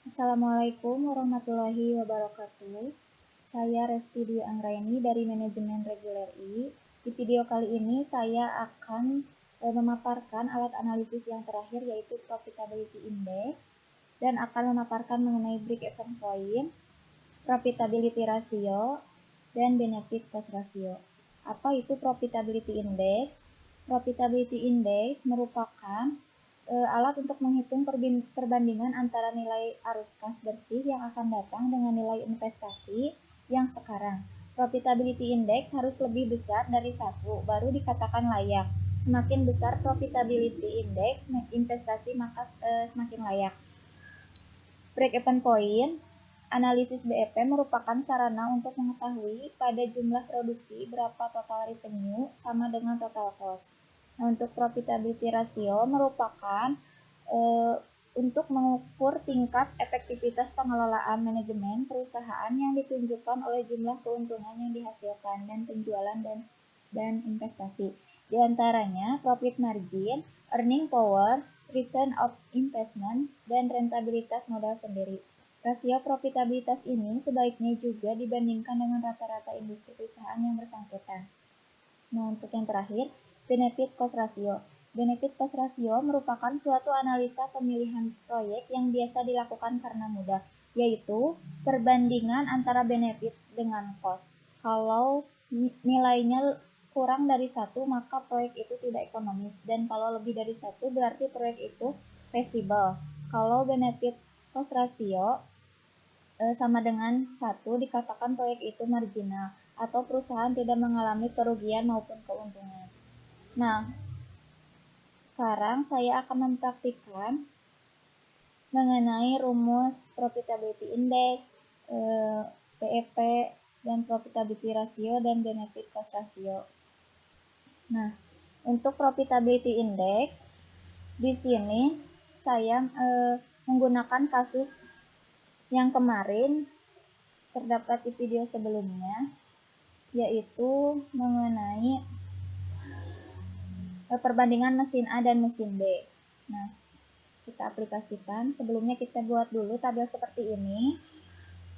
Assalamualaikum warahmatullahi wabarakatuh. Saya Resti Dwi Anggraini dari Manajemen Reguler I. Di video kali ini saya akan memaparkan alat analisis yang terakhir yaitu Profitability Index dan akan memaparkan mengenai break-even point, Profitability Ratio, dan Benefit Cost Ratio. Apa itu Profitability Index? Profitability Index merupakan alat untuk menghitung perbandingan antara nilai arus kas bersih yang akan datang dengan nilai investasi yang sekarang. Profitability Index harus lebih besar dari 1, baru dikatakan layak. Semakin besar Profitability Index, investasi maka semakin layak. Break-even point, analisis BEP merupakan sarana untuk mengetahui pada jumlah produksi berapa total revenue sama dengan total cost. Nah, untuk profitability ratio merupakan untuk mengukur tingkat efektivitas pengelolaan manajemen perusahaan yang ditunjukkan oleh jumlah keuntungan yang dihasilkan dan penjualan dan investasi. Di antaranya profit margin, earning power, return of investment, dan rentabilitas modal sendiri. Rasio profitabilitas ini sebaiknya juga dibandingkan dengan rata-rata industri perusahaan yang bersangkutan. Nah, untuk yang terakhir, benefit cost ratio. Benefit cost ratio merupakan suatu analisa pemilihan proyek yang biasa dilakukan karena mudah, yaitu perbandingan antara benefit dengan cost. Kalau nilainya kurang dari 1, maka proyek itu tidak ekonomis, dan kalau lebih dari 1 berarti proyek itu feasible. Kalau benefit cost ratio sama dengan 1, dikatakan proyek itu marginal atau perusahaan tidak mengalami kerugian maupun keuntungan. Nah, sekarang saya akan mempraktikkan mengenai rumus Profitability Index, BEP, dan Profitability Ratio, dan Benefit Cost Ratio. Nah, untuk Profitability Index, di sini saya menggunakan kasus yang kemarin terdapat di video sebelumnya, yaitu mengenai perbandingan mesin A dan mesin B. Nah, kita aplikasikan. Sebelumnya kita buat dulu tabel seperti ini.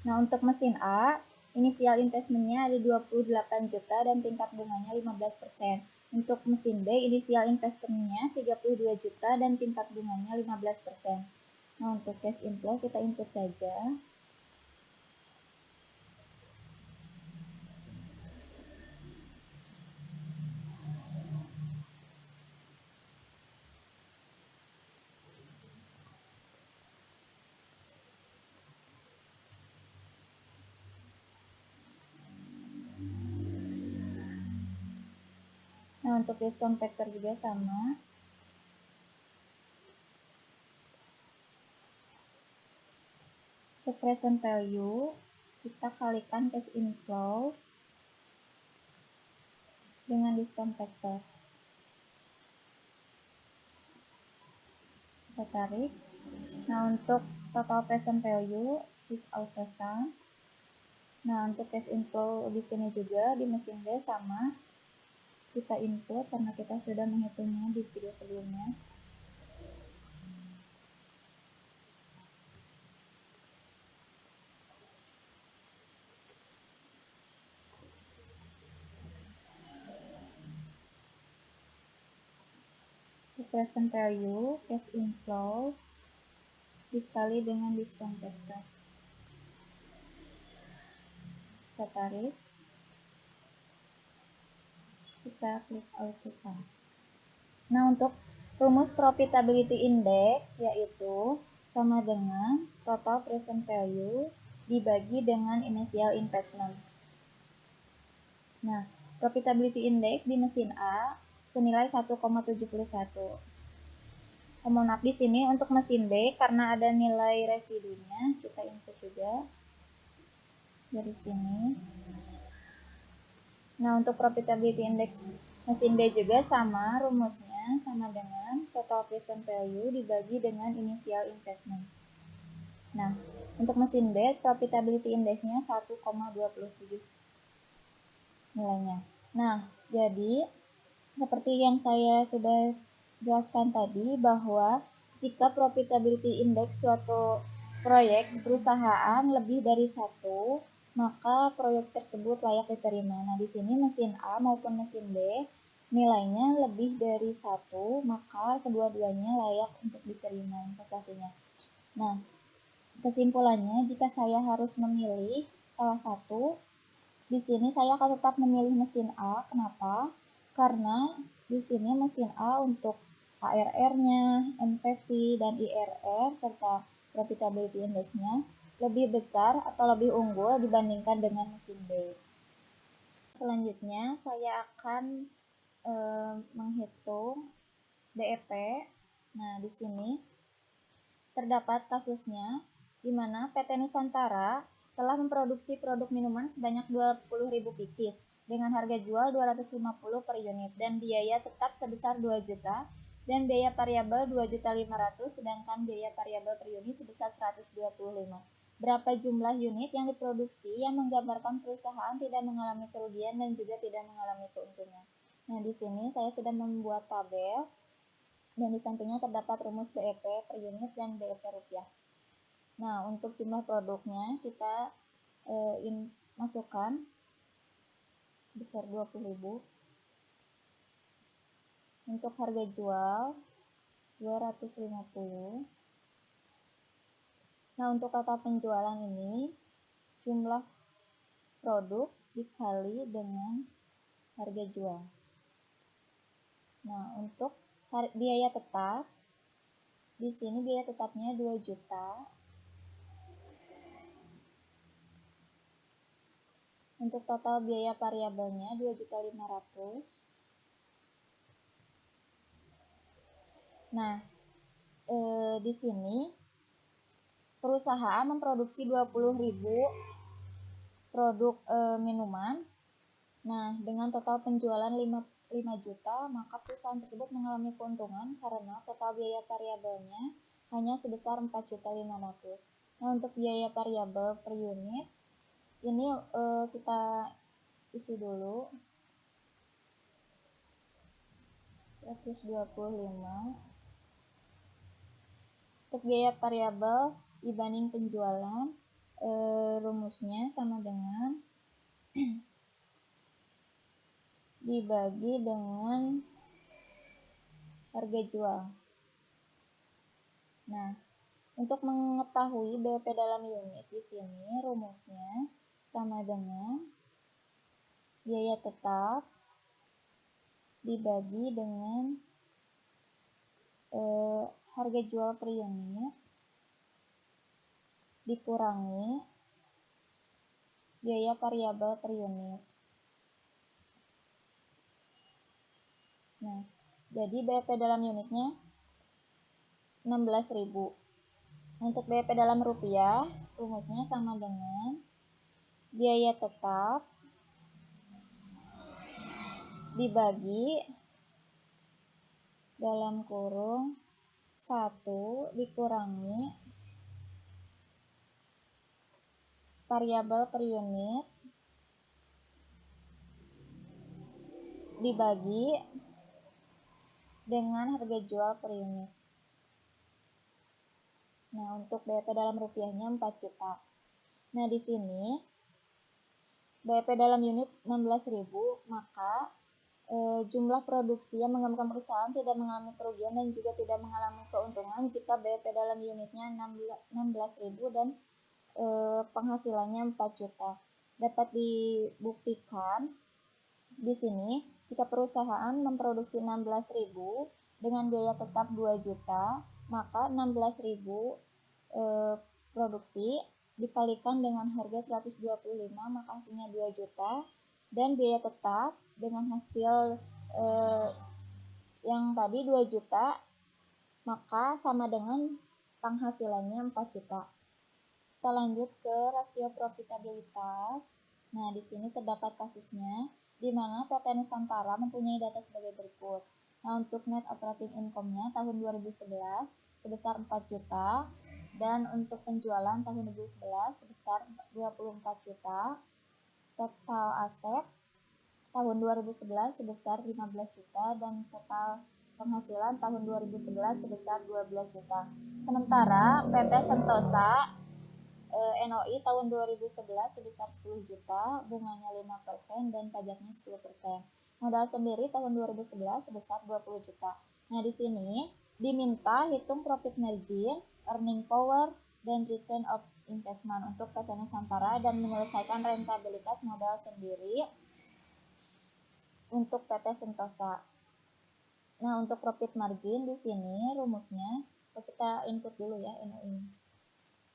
Nah, untuk mesin A, inisial investmentnya ada 28 juta dan tingkat bunganya 15%. Untuk mesin B, inisial investmentnya 32 juta dan tingkat bunganya 15%. Nah, untuk cash inflow kita input saja. Nah, untuk discount factor juga sama. Untuk present value, kita kalikan cash inflow dengan discount factor. Kita tarik. Nah, untuk total present value, with auto sum. Nah, untuk cash inflow di sini juga di mesin B sama. Kita input karena kita sudah menghitungnya di video sebelumnya. Present value, cash inflow dikali dengan discount factor. Kita tarik. Kita klik auto sum. Nah, untuk rumus profitability index yaitu sama dengan total present value dibagi dengan initial investment. Nah, profitability index di mesin A senilai 1,71. Mohon maaf di sini untuk mesin B karena ada nilai residunya, kita input juga dari sini. Nah, untuk profitability index mesin B juga sama rumusnya, sama dengan total present value dibagi dengan initial investment. Nah, untuk mesin B profitability indexnya 1,27 nilainya. Nah, jadi seperti yang saya sudah jelaskan tadi bahwa jika profitability index suatu proyek perusahaan lebih dari satu, maka proyek tersebut layak diterima. Nah, di sini mesin A maupun mesin B nilainya lebih dari satu, maka kedua-duanya layak untuk diterima investasinya. Nah, kesimpulannya, jika saya harus memilih salah satu, di sini saya akan tetap memilih mesin A. Kenapa? Karena di sini mesin A untuk ARR-nya, NPV, dan IRR, serta profitability index-nya lebih besar atau lebih unggul dibandingkan dengan mesin B. Selanjutnya, saya akan menghitung BEP. Nah, di sini terdapat kasusnya di mana PT Nusantara telah memproduksi produk minuman sebanyak 20.000 pieces dengan harga jual 250 per unit dan biaya tetap sebesar 2 juta dan biaya variabel 2.500.000 sedangkan biaya variabel per unit sebesar 125. Berapa jumlah unit yang diproduksi yang menggambarkan perusahaan tidak mengalami kerugian dan juga tidak mengalami keuntungan. Nah, di sini saya sudah membuat tabel dan di sampingnya terdapat rumus BEP per unit dan BEP rupiah. Nah, untuk jumlah produknya kita masukkan sebesar 20.000. Untuk harga jual 250. Nah, untuk total penjualan ini jumlah produk dikali dengan harga jual. Nah, untuk biaya tetap di sini biaya tetapnya 2 juta. Untuk total biaya variabelnya 2.500.000. Nah, di sini perusahaan memproduksi 20.000 produk minuman. Nah, dengan total penjualan 5 juta, maka perusahaan tersebut mengalami keuntungan karena total biaya variabelnya hanya sebesar 4.500.000. Nah, untuk biaya variabel per unit ini kita isi dulu 125. Untuk biaya variabel dibanding penjualan, rumusnya sama dengan dibagi dengan harga jual. Nah, untuk mengetahui BEP dalam unit di sini rumusnya sama dengan biaya tetap dibagi dengan harga jual per unit dikurangi biaya variabel per unit. Nah, jadi BEP dalam unitnya 16.000. Untuk BEP dalam rupiah, rumusnya sama dengan biaya tetap dibagi dalam kurung 1 dikurangi variabel per unit dibagi dengan harga jual per unit. Nah, untuk BEP dalam rupiahnya 4 juta. Nah, di sini BEP dalam unit 16.000, maka jumlah produksi yang menggambarkan perusahaan tidak mengalami kerugian dan juga tidak mengalami keuntungan jika BEP dalam unitnya 16.000 dan penghasilannya 4 juta. Dapat dibuktikan di sini jika perusahaan memproduksi 16.000 dengan biaya tetap 2 juta, maka 16.000 produksi dikalikan dengan harga 125, maka hasilnya 2 juta dan biaya tetap dengan hasil yang tadi 2 juta, maka sama dengan penghasilannya 4 juta. Kita lanjut ke rasio profitabilitas. Nah, di sini terdapat kasusnya di mana PT Nusantara mempunyai data sebagai berikut. Nah, untuk net operating income-nya tahun 2011 sebesar 4 juta dan untuk penjualan tahun 2011 sebesar 24 juta. Total aset tahun 2011 sebesar 15 juta dan total penghasilan tahun 2011 sebesar 12 juta. Sementara PT Sentosa NOI tahun 2011 sebesar 10 juta, bunganya 5% dan pajaknya 10%. Modal sendiri tahun 2011 sebesar 20 juta. Nah, di sini diminta hitung profit margin, earning power, dan return of investment untuk PT Nusantara dan menyelesaikan rentabilitas modal sendiri untuk PT Sentosa. Nah, untuk profit margin di sini rumusnya kita input dulu ya, NOI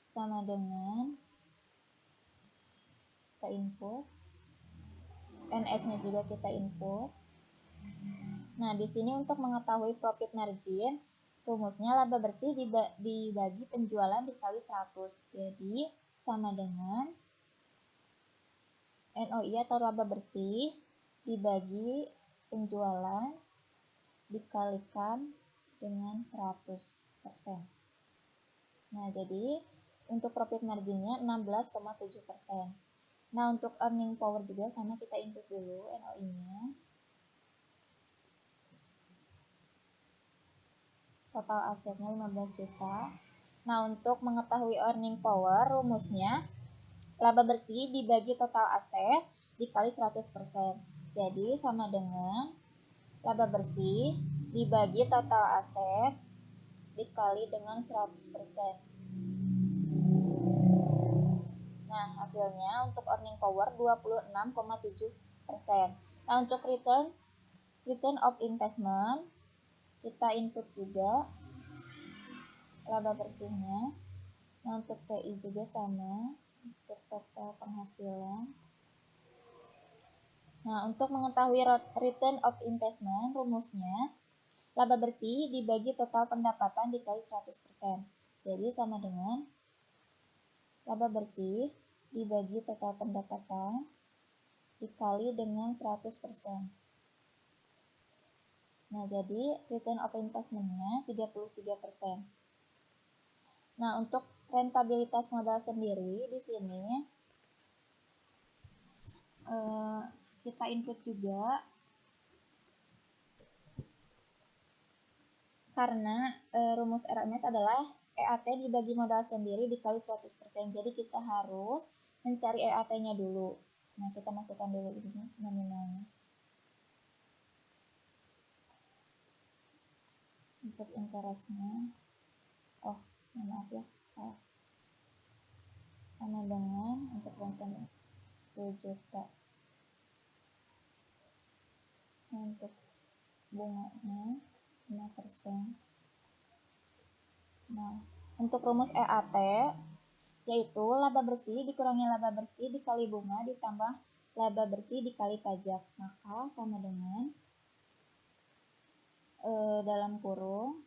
sama dengan kita input, NS-nya juga kita input. Nah, di sini untuk mengetahui profit margin, rumusnya laba bersih dibagi penjualan dikali 100. Jadi, sama dengan NOI atau laba bersih dibagi penjualan dikalikan dengan 100%. Nah, jadi untuk profit marginnya 16,7%. Nah, untuk earning power juga sama, kita input dulu NOI-nya. Total asetnya 15 juta. Nah, untuk mengetahui earning power, rumusnya laba bersih dibagi total aset dikali 100%. Jadi, sama dengan laba bersih dibagi total aset dikali dengan 100%. Nah, hasilnya untuk earning power 26,7%. Nah, untuk return of investment, kita input juga laba bersihnya. Nah, untuk TI juga sama, untuk total penghasilan. Nah, untuk mengetahui return of investment, rumusnya laba bersih dibagi total pendapatan dikali 100%. Jadi, sama dengan laba bersih dibagi total pendapatan dikali dengan 100%. Nah, jadi return of investment-nya 33%. Nah, untuk rentabilitas modal sendiri di sini kita input juga karena rumus RMS adalah EAT dibagi modal sendiri dikali 100%. Jadi kita harus mencari EAT-nya dulu. Nah, kita masukkan dulu ini nominalnya. Untuk interestnya, maaf ya, salah. Sama dengan untuk rentang 10 juta. Untuk bunganya 5%. Nah, untuk rumus EAT yaitu laba bersih dikurangi laba bersih dikali bunga ditambah laba bersih dikali pajak. Maka sama dengan dalam kurung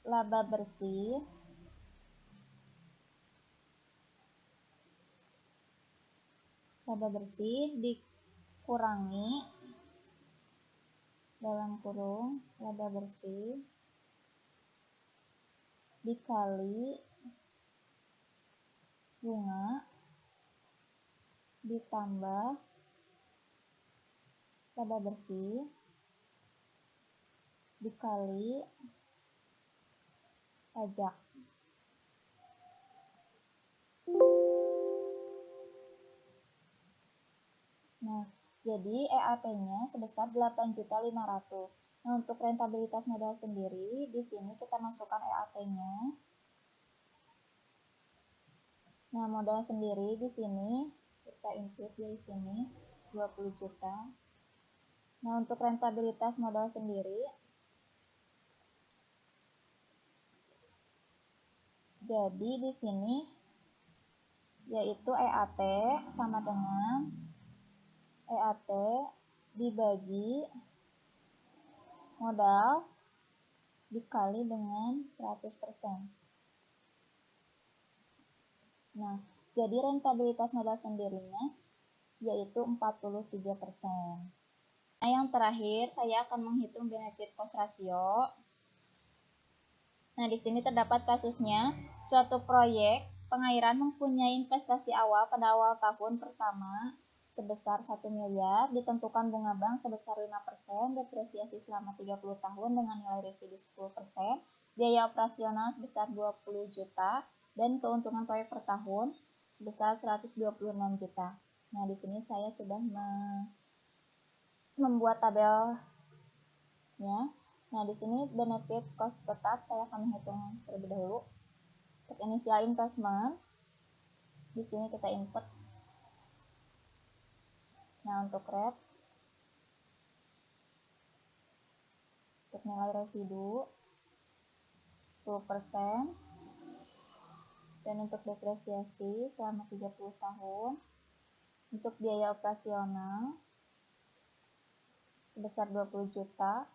laba bersih dikurangi dalam kurung laba bersih dikali bunga ditambah laba bersih dikali pajak. Nah, jadi EAT-nya sebesar 8.500.000. Nah, untuk rentabilitas modal sendiri, di sini kita masukkan EAT-nya. Nah, modal sendiri di sini kita input di sini 20 juta. Nah, untuk rentabilitas modal sendiri jadi di sini yaitu EAT sama dengan EAT dibagi modal dikali dengan 100%. Nah, jadi rentabilitas modal sendirinya yaitu 43%. Nah, yang terakhir saya akan menghitung benefit cost ratio. Nah, di sini terdapat kasusnya suatu proyek pengairan mempunyai investasi awal pada awal tahun pertama sebesar 1 miliar, ditentukan bunga bank sebesar 5%, depresiasi selama 30 tahun dengan nilai residu 10%, biaya operasional sebesar 20 juta, dan keuntungan proyek per tahun sebesar 126 juta. Nah, di sini saya sudah membuat tabelnya. Nah, di sini benefit cost tetap saya akan menghitung terlebih dahulu. Untuk initial investment, di sini kita input. Nah, untuk rate, untuk nilai residu 10%, dan untuk depresiasi selama 30 tahun, untuk biaya operasional sebesar 20 juta.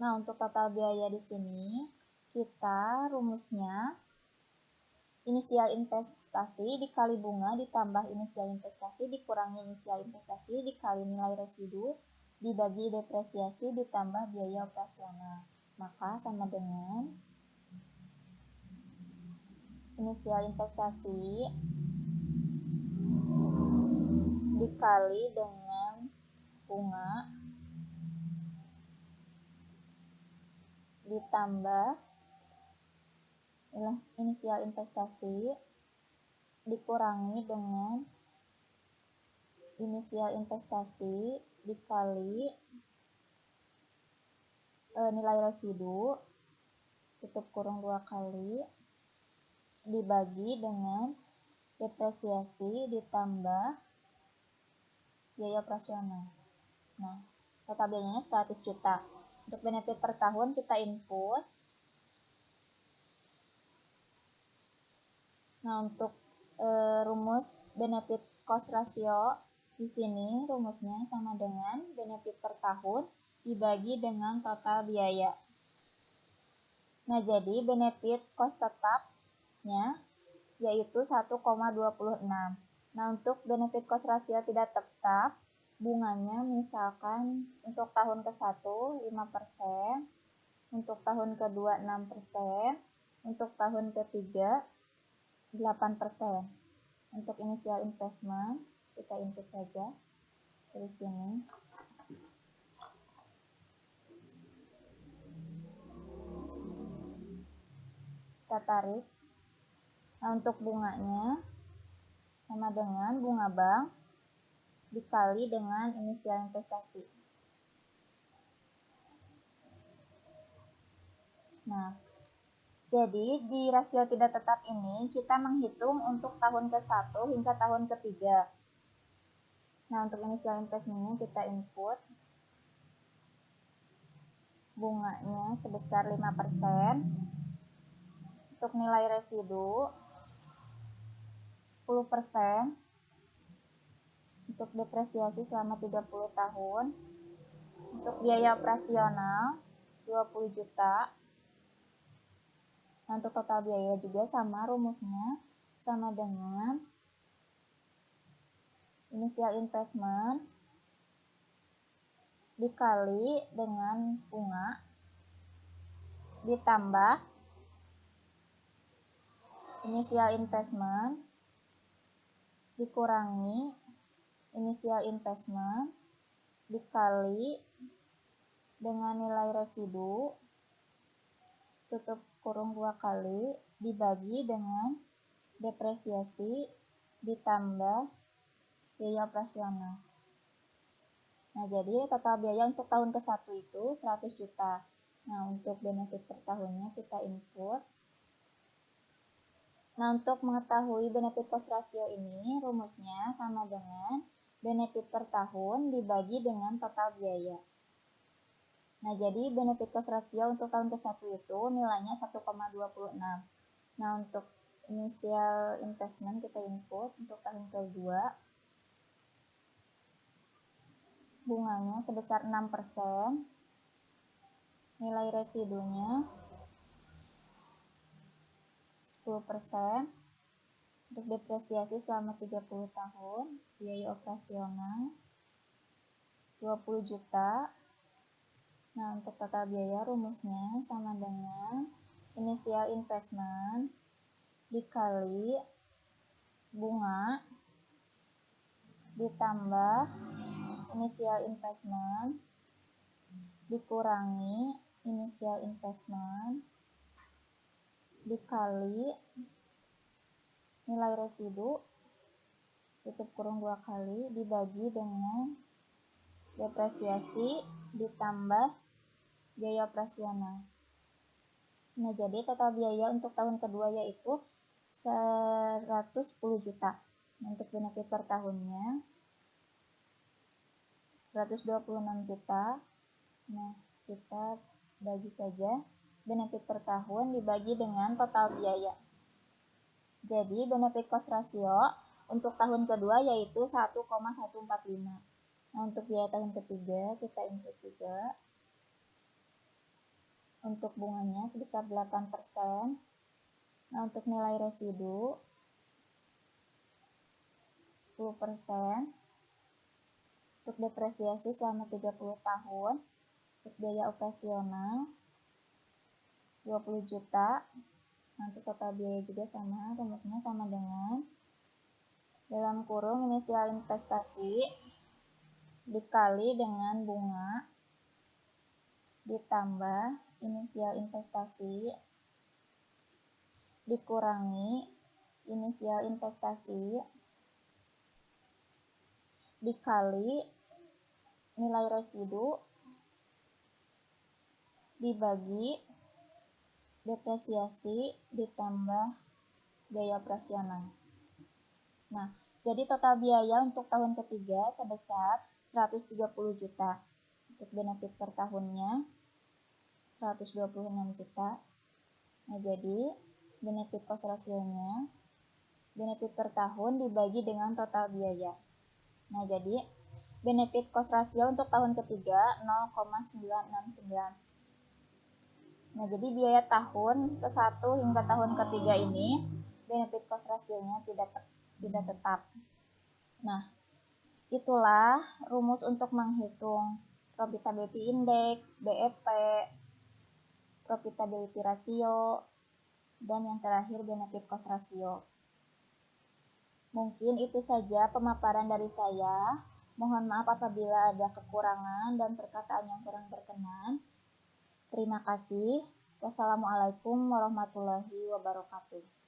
Nah, untuk total biaya di sini, kita rumusnya inisial investasi dikali bunga ditambah inisial investasi dikurangi inisial investasi dikali nilai residu dibagi depresiasi ditambah biaya operasional. Maka sama dengan inisial investasi dikali dengan bunga ditambah inisial investasi dikurangi dengan inisial investasi dikali nilai residu tutup kurung 2 kali dibagi dengan depresiasi ditambah biaya operasional. Nah, total biayanya 100 juta. Untuk benefit per tahun kita input. Nah, untuk rumus benefit cost ratio di sini rumusnya sama dengan benefit per tahun dibagi dengan total biaya. Nah, jadi benefit cost tetapnya yaitu 1,26. Nah, untuk benefit cost ratio tidak tetap, bunganya misalkan untuk tahun ke-1 5%, untuk tahun ke-2 6%, untuk tahun ke-3 8%. Untuk initial investment, kita input saja dari sini. Kita tarik. Nah, untuk bunganya sama dengan bunga bank dikali dengan inisial investasi. Nah, jadi di rasio tidak tetap ini kita menghitung untuk tahun ke-1 hingga tahun ke-3. Nah, untuk inisial investment-nya kita input. Bunganya sebesar 5%. Untuk nilai residu 10%. Untuk depresiasi selama 30 tahun. Untuk biaya operasional 20 juta. Nah, untuk total biaya juga sama rumusnya, sama dengan initial investment dikali dengan bunga ditambah initial investment dikurangi initial investment dikali dengan nilai residu tutup kurung 2 kali dibagi dengan depresiasi ditambah biaya operasional. Nah, jadi total biaya untuk tahun ke-1 itu 100 juta. Nah, untuk benefit per tahunnya kita input. Nah, untuk mengetahui benefit cost ratio ini, rumusnya sama dengan benefit per tahun dibagi dengan total biaya. Nah, jadi benefit cost ratio untuk tahun ke-1 itu nilainya 1,26. Nah, untuk initial investment kita input untuk tahun ke-2. Bunganya sebesar 6%. Nilai residunya 10%. Untuk depresiasi selama 30 tahun, biaya operasional 20 juta. Nah, untuk total biaya rumusnya sama dengan initial investment dikali bunga ditambah initial investment dikurangi initial investment dikali nilai residu tutup kurung 2 kali dibagi dengan depresiasi ditambah biaya operasional. Nah, jadi total biaya untuk tahun kedua yaitu 110 juta. Untuk benefit per tahunnya 126 juta. Nah, kita bagi saja benefit per tahun dibagi dengan total biaya. Jadi, benefit cost ratio untuk tahun kedua yaitu 1,145. Nah, untuk biaya tahun ketiga kita input juga. Untuk bunganya sebesar 8%. Nah, untuk nilai residu 10%. Untuk depresiasi selama 30 tahun. Untuk biaya operasional 20 juta. Nah, untuk total biaya juga sama, rumusnya sama dengan dalam kurung inisial investasi dikali dengan bunga ditambah inisial investasi dikurangi inisial investasi dikali nilai residu dibagi depresiasi ditambah biaya operasional. Nah, jadi total biaya untuk tahun ketiga sebesar 130 juta. Untuk benefit per tahunnya 126 juta. Nah, jadi benefit cost ratio-nya benefit per tahun dibagi dengan total biaya. Nah, jadi benefit cost ratio untuk tahun ketiga 0,969. Nah, jadi biaya tahun ke-1 hingga tahun ketiga ini benefit cost ratio-nya tidak tetap. Nah, itulah rumus untuk menghitung profitability index, BFP, profitability ratio, dan yang terakhir benefit cost ratio. Mungkin itu saja pemaparan dari saya. Mohon maaf apabila ada kekurangan dan perkataan yang kurang berkenan. Terima kasih. Wassalamualaikum warahmatullahi wabarakatuh.